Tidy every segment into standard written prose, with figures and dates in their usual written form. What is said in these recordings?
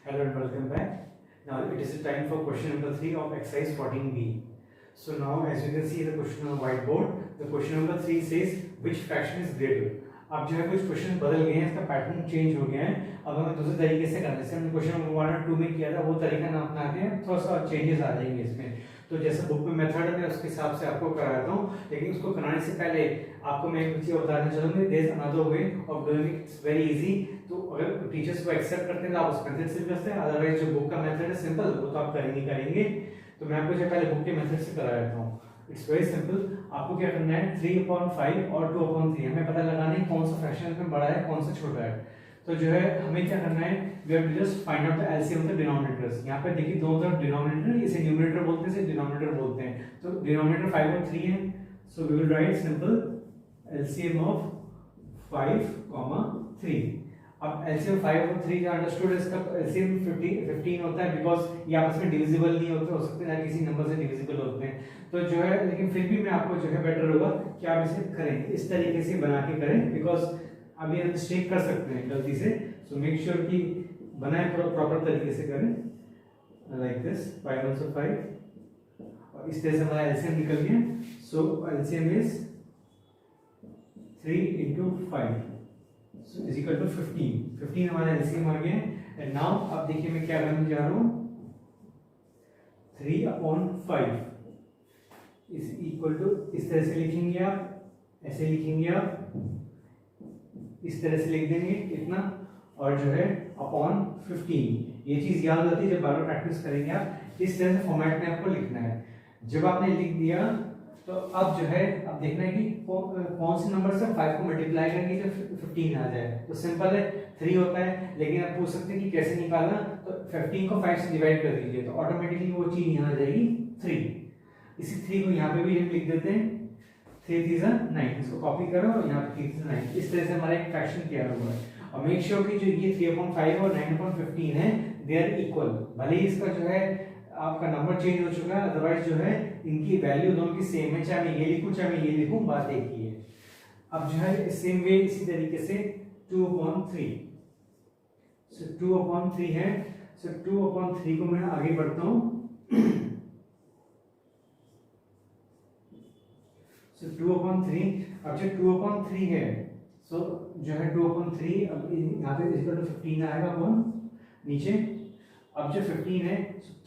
Hello and welcome back. Now it is the time for question number 3 of exercise 14b. So now as you can see the question on the whiteboard, the question number 3 says which fraction is greater. अब जो है कुछ question बदल गए हैं, इसका pattern change हो गया है. अब हमें दूसरे तरीके से करना है. जैसे हमने क्वेश्चन नंबर 1 और 2 में किया था वो तरीका ना अपना के थोड़ा सा चेंजेस आ जाएंगे इसमें. तो जैसे बुक में मेथड है उसके हिसाब से आपको कराता हूँ, लेकिन उसको कराने से पहले आपको मैं एक चीज बताना चाहूंगा. There is another way of doing it, it's very easy. तो अगर टीचर्स को एक्सेप्ट करते हैं तो आप उस मेथड से करते हैं, अदरवाइज जो बुक का मेथड है सिंपल वो तो आप करेंगे. तो मैं आपको जो पहले बुक के मेथड से करा देता हूँ. It's very simple. आपको क्या करना है 3/5 और 2/3 हमें पता लगाना है कौन सा फ्रैक्शन में बड़ा है कौन सा छोटा है. तो जो है हमें क्या करना है, we have to just find out the LCM of the denominators. यहाँ पे देखिए दोनों तरफ डिनोमिनेटर, इसे न्यूमरेटर बोलते हैं, इसे डिनोमिनेटर बोलते हैं. तो डिनोमिनेटर 5 और 3 है, so we will write simple LCM of 5, 3. अब एलसीएम 5 और 3 जो अंडरस्टूड है, इसका एलसीएम 15 होता है बिकॉज ये आपस में डिविजिबल नहीं होते, हो सकते हैं किसी नंबर से डिविजिबल होते हैं. तो जो है लेकिन फिर भी मैं आपको जो है बेटर होगा कि आप इसे करें इस तरीके से बना के करें, बिकॉज अब ये मिस्टेक कर सकते हैं गलती से. सो मेक श्योर कि बनाए प्रॉपर तरीके से करें लाइक दिस 5 1 5 और इस तरह से हमारा एलसीएम निकल गया. सो LCM is 3 into 5 so is equal to 15 हमारा एलसीएम आ गया. एंड नाउ अब देखिए मैं क्या करने जा रहा हूं, 3/5 इज इक्वल टू, इस तरह से लिखेंगे आप, ऐसे लिखेंगे आप, इस तरह से लिख देंगे इतना, और जो है अपॉन 15. ये चीज याद आती है जब बार बार प्रैक्टिस करेंगे आप, इस तरह से फॉर्मेट में आपको लिखना है. जब आपने लिख दिया तो अब जो है अब देखना है कि कौन से नंबर से 5 को मल्टीप्लाई करेंगे तो 15 आ जाए. तो सिंपल है 3 होता है, लेकिन आप पूछ सकते हैं कि कैसे निकालना. तो 15 को 5 से डिवाइड कर दीजिए तो ऑटोमेटिकली वो चीज यहाँ आ जाएगी 3. इसी 3 को यहाँ पे भी हम लिख देते हैं, 3 3 9. इसको कॉपी करो और यहाँ पे 3 3 9. इस तरह से हमारा एक फ्रैक्शन तैयार हुआ है. और मेक श्योर कि जो ये 3/5 और 9/15 है दे आर इक्वल. भले ही इसका जो है आपका नंबर चेंज हो चुका है, अदरवाइज जो है इनकी वैल्यू दोनों की सेम है, चाहे मैं ये लिखूं चाहे मैं ये लिखूं, बात एक ही है. अब जो है सेम वे इसी तरीके से 2/3. सो 2/3 है. सो 2/3 को मैं आगे बढ़ता हूं. सो 2/3, अब जो 2/3 है, सो जो है 2/3 अब यहाँ पे इक्वल टू 15 आएगा अपॉन नीचे. अब जो 15 है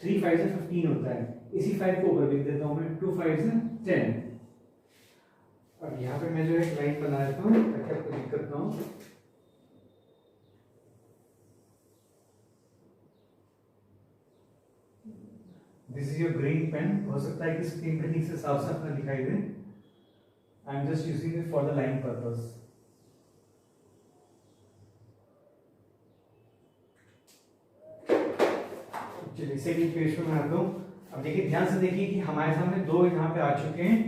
3 5 से 15 होता है, इसी 5 को ऊपर लिख देता हूं मैं, 2 5 से 10. अब यहाँ पे मैं जो एक लाइन बना देता हूँ ताकि आपको दिक्कत ना हो. This is your green pen. हो सकता है कि स्क्रीन पे ठीक से साफ साफ ना दिखाई दे. I am just using it for the line purpose. चलिए सेकंड पेज पे मैं आता हूँ. अब देखिए ध्यान से देखिए कि हमारे सामने दो यहाँ पे आ चुके हैं.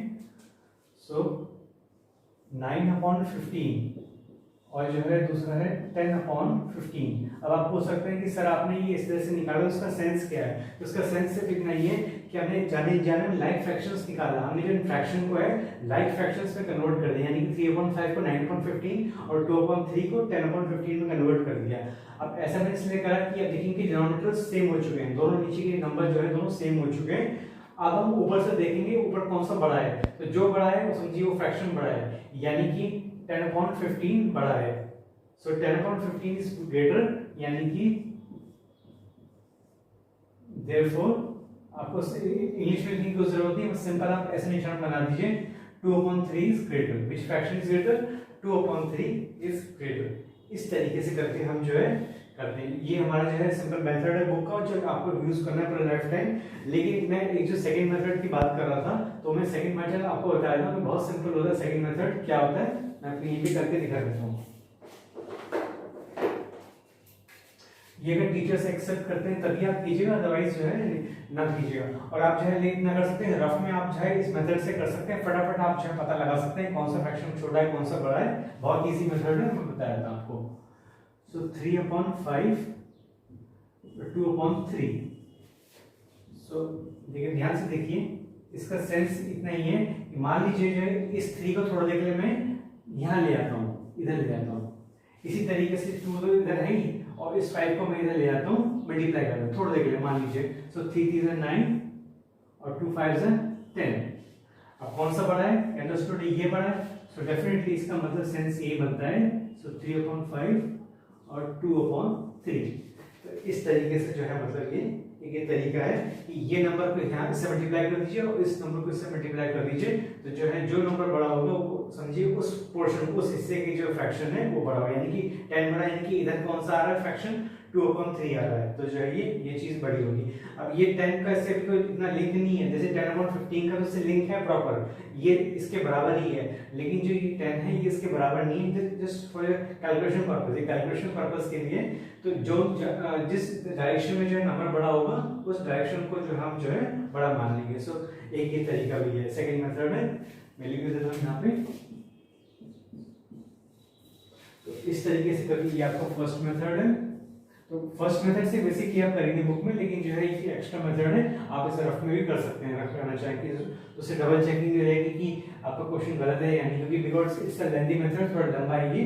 सो 9/15 और जो है दूसरा है 10/15. अब आप पूछ सकते हैं कि सर आपने ये इस तरह से निकाला, उसका सेंस क्या है. तो उसका सेंस सिर्फ इतना ही है कि हमने जाने में लाइक फ्रैक्शंस निकाला. हमने जो फ्रैक्शन को है लाइक फ्रैक्शंस में कन्वर्ट कर दिया, यानी कि 3/5 को 9/15 और 2/3 को 10/15 में कन्वर्ट कर दिया. अब ऐसा मैंने इसलिए करा कि अब देखेंगे कि डिनोमिनेटर्स सेम हो चुके हैं, दोनों नीचे के नंबर जो है दोनों सेम हो चुके हैं. अब हम ऊपर से देखेंगे ऊपर कौन सा बड़ा है. तो जो बड़ा है वो समझिए वो फ्रैक्शन बड़ा है, यानी कि 10/15 बड़ा है. सो 10/15 इज ग्रेटर, यानी कि देयरफॉर आपको इंग्लिश में लिखने की जरूरत नहीं है, बस सिंपल आप ऐसे निशान बना दीजिए 2/3 is greater. Which fraction is greater? 2/3 is greater. इस तरीके से करके हम जो है करते हैं. ये हमारा जो है सिंपल मेथड है बुक का, जो आपको यूज करना है पूरा लाइफ टाइम. लेकिन मैं एक जो सेकंड मेथड की बात कर रहा था, तो मैं सेकंड मेथड आपको बताया था, तो बहुत सिंपल होता है. सेकंड मेथड क्या होता है मैं आपको ये भी करके दिखा देता हूँ. ये अगर टीचर्स एक्सेप्ट करते हैं तभी आप कीजिएगा, अदरवाइज जो है ना कीजिएगा. और आप जो है लेट ना कर सकते हैं, रफ में आप जो है इस मेथड से कर सकते हैं. फटाफट आप जो है पता लगा सकते हैं कौन सा फ्रैक्शन छोटा है कौन सा बड़ा है. बहुत इजी मेथड है, मैं बताया था आपको. सो 3/5 2/3. सो देखिए ध्यान से देखिए, इसका सेंस इतना ही है कि मान लीजिए जो है इस 3 को थोड़ा देख ले मैं यहाँ ले आता हूँ, इधर ले आता हूँ. इसी तरीके से 2 तो इधर है ही, और इस 5 को मैं इधर ले आता हूँ मल्टीप्लाई कर दें थोड़ा देख लें, मान लीजिए। सो 3 3 is 9 और 2 5 is 10। अब कौन सा बड़ा है? या तो स्टूडेंट ये बड़ा है, सो डेफिनेटली इसका मतलब सेंस ये बनता है। सो 3/5 और 2/3। तो इस तरीके से जो है मतलब ये तरीका है कि ये नंबर को यहाँ से मल्टीप्लाई कर दीजिए और इस नंबर को इससे मल्टीप्लाई कर दीजिए, तो जो है जो नंबर बड़ा होगा वो समझिए उस पोर्शन उस हिस्से की जो फ्रैक्शन है वो बड़ा होगा, यानी कि 10 बड़ा, यानी कि इधर कौन सा आ रहा है फ्रैक्शन 2/3 आ रहा है, तो जो है ये चीज बड़ी होगी। अब ये 10 का इससे भी कोई इतना लिंक नहीं है, जैसे 10/15 का तो इससे लिंक है प्रॉपर, ये इसके बराबर ही है, लेकिन जो ये 10 है ये इसके बराबर नहीं है, जस्ट फॉर कैलकुलेशन पर्पस, ये कैलकुलेशन पर्पस के लिए। तो जो जिस डायरेक्शन में जो है नंबर बड़ा होगा उस डायरेक्शन को जो हम जो है बड़ा मान लेंगे। सो एक ये तरीका भी है। सेकंड मेथड है, मैं लिख देता हूं यहाँ पे। तो इस तरीके से करके ये आपका फर्स्ट मेथड है। तो फर्स्ट मेथड से बेसिक ही आप करेंगे बुक में, लेकिन जो है ये एक्स्ट्रा मेथड है, आप इसे रफ में भी कर सकते हैं, रफ करना चाहें कि उससे डबल चेकिंग रहेगी कि आपका क्वेश्चन गलत है या नहीं, क्योंकि because it's a lengthy method, थोड़ा लंबा है ये,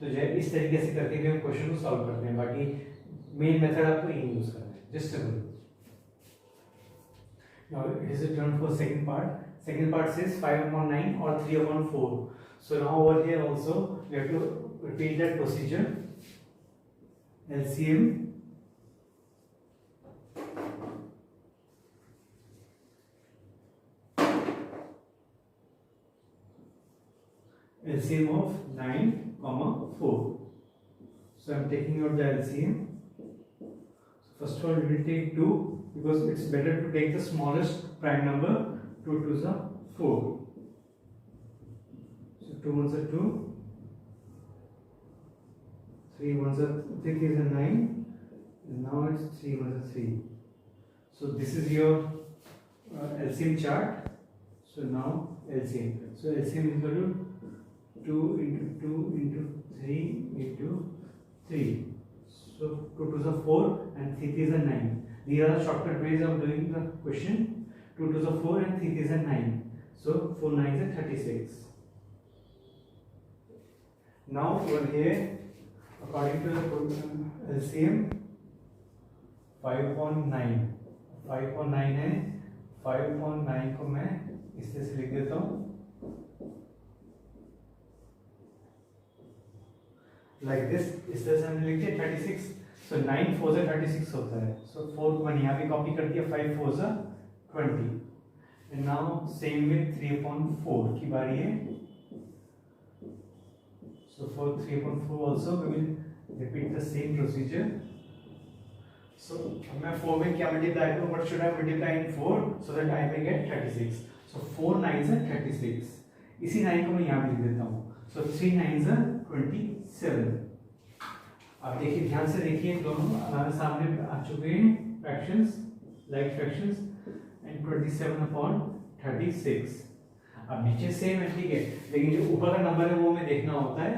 तो जो है इस तरीके से करके भी हम क्वेश्चन को सॉल्व करते हैं। बाकी मेन मेथड आपको यही यूज करना है, just simple. Now it is a turn for second part. Second part says 5/9 or 3/4. So now over here also we have to repeat that procedure. LCM of 9, 4. So I am taking out the LCM. So first of all we will take 2, because it's better to take the smallest prime number. 2 2s are 4. So 2 1s are 2, 3 1s are 3 3s are 9, and now it's 3 1s are 3. So this is your LCM chart. So now LCM. So LCM is equal to 2 into 2 into 3 into 3. So 2 2s are 4 and 3 3s are 9. These are the shortcut ways of doing the question. 2 2s are 4 and 3 3s are 9. So 4 9s are 36. Now over here, according to the LCM, 5/9 है, 5/9 को मैं इस तरह से लिख देता हूँ, like this। इस तरह से हमने लिख दिया 36। So 9 4s are 36 होता है। So 4 को मैंने यहाँ भी कॉपी कर दिया, 5 4s are 20। And now same with 3/4 की बारी है। So for 3/4 also we will repeat the same procedure. So मैं 4 में क्या multiply करूँ? What should I multiply in 4 so that I may get 36? So 4 9s are 36। इसी 9 को मैं यहाँ भी लिख देता हूँ। So 3 9s are 27। अब देखिए, ध्यान से देखिए, दोनों हमारे सामने आ चुके हैं फ्रैक्शंस, लाइक फ्रैक्शंस, एंड 27/36। अब नीचे सेम है, ठीक है, लेकिन जो ऊपर का नंबर है वो हमें देखना होता है।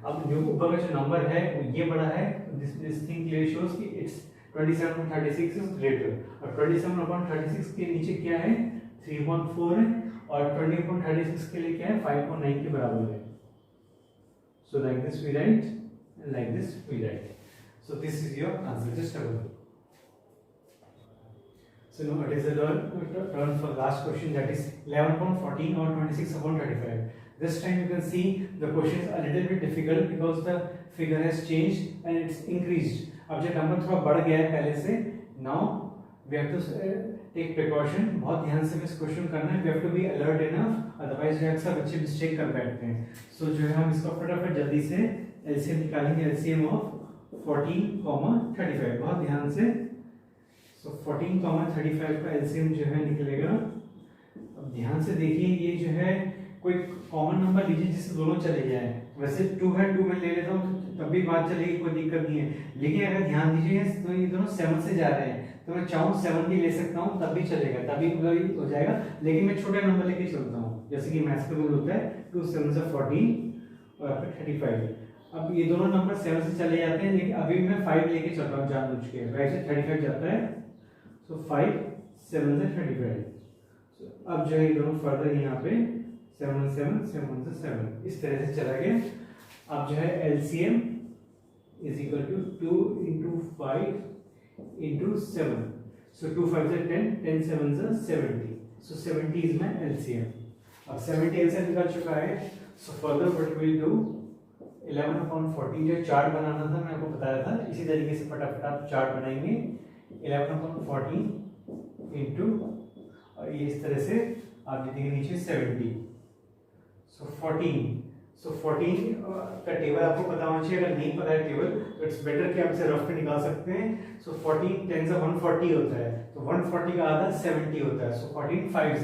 अब जो ऊपर का जो नंबर है वो ये बड़ा है, दिस थिंग क्लियरली शोस कि इट्स 27/36 इज ग्रेटर, और 27/36 के नीचे क्या है? 3/4 है, और 20/36 के लिए क्या है? 5/9 के बराबर है। So like this we write, and like this we write. So this is your answer. Just have a look. So now it is a turn for last question, that is 11/14 or 26/35. This time you can see the question is a little bit difficult because the figure has changed and it's increased. अब जब number थोड़ा बढ़ गया है पहले से, now we have to take precaution, बहुत ध्यान से इस क्वेश्चन करना है, we have to be alert enough, otherwise जो अक्सर बच्चे मिस्टेक कर बैठते हैं। So जो है हम इसका फटाफट जल्दी से LCM निकालेंगे, LCM of 14,35, बहुत ध्यान से। So 14,35 का LCM जो है निकलेगा। अब ध्यान से देखिए, ये जो है कोई कॉमन नंबर लीजिए जिससे दोनों चले जाए। वैसे 2 है, 2 में ले लेता हूँ तब भी बात चलेगी, कोई दिक्कत नहीं है, लेकिन अगर ध्यान दीजिए तो ये दोनों 7 से जा रहे हैं, तो मैं चाहूँ 7 भी ले सकता हूँ तब भी चलेगा, तभी हो जाएगा, लेकिन मैं छोटे नंबर लेके चलता हूँ, जैसे कि मैथ्स का रूल होता है 2 7 से 14 और फिर 35। अब ये दोनों नंबर 7 से चले जाते हैं, लेकिन अभी मैं 5 लेके चल रहा हूँ जानबूझ के, राइट से 35 जाता है, सो 5 7 से 35। अब जो है ये दोनों फर्दर यहाँ पे 7 7 7 से 7 इस तरह से चला गया। अब जो है LCM is equal to 2 into 5 into 7. So 2 5 is 10, 10 7 is 70. So 70 is my LCM. अब 70 LCM निकाल चुका है. So further what we will do, 11/14 जो चार्ट बनाना था मैं आपको बताया था, इसी तरीके से फटाफट आप चार्ट बनाएंगे. 11/14 into और ये इस तरह से आप देखेंगे नीचे 70. So 14 का टेबल आपको पता होना चाहिए. अगर नहीं पता है टेबल तो इट्स बेटर कि आप इसे रफ में निकाल सकते हैं. सो 14 10 से 140 होता है, तो 140 का आधा 70 होता है. सो 14 5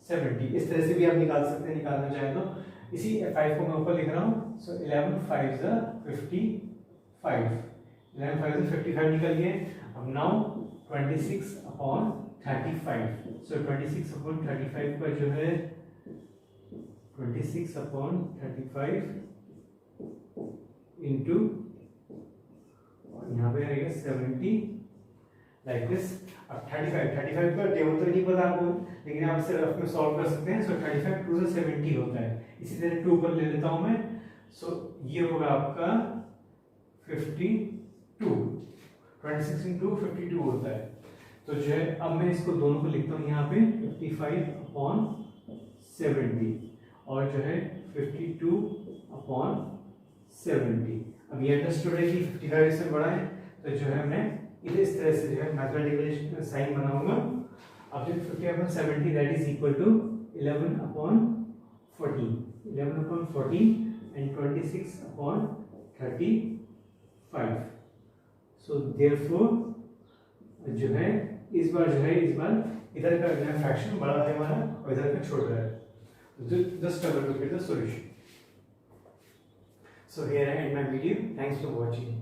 70. इस तरह से भी आप निकाल सकते हैं, निकालना चाहें तो. इसी 5 को मैं ऊपर लिख रहा हूँ. सो 11 5 55. 11 5 55 निकल गए. अब नाउ 26/35. सो 26/35 का जो है 26/35 इंटू यहाँ पे रहेगा 70 लाइक दिस. अब 35 का टेबल तो नहीं पता आपको, लेकिन आप इसे रफ में सॉल्व कर सकते हैं. सो 35 2 से 70 होता है. इसी तरह 2 पर ले लेता हूँ मैं. सो ये होगा आपका 52. 26 इंटू 52 होता है. तो जो है अब मैं इसको दोनों को लिखता हूँ यहाँ पे 55/70 और जो है 52/70. अब ये अंडरस्टूड है कि 55 इससे बड़ा है, तो जो है मैं इस तरह से जो है मैथमेटिकल साइन बनाऊंगा. अब जो 50/70 that is equal to 11/14 and 26/35. So therefore जो है इस बार इधर का फ्रैक्शन बड़ा है हमारा और इधर का छोटा है. Just have a look at the solution. So here I end my video. Thanks for watching.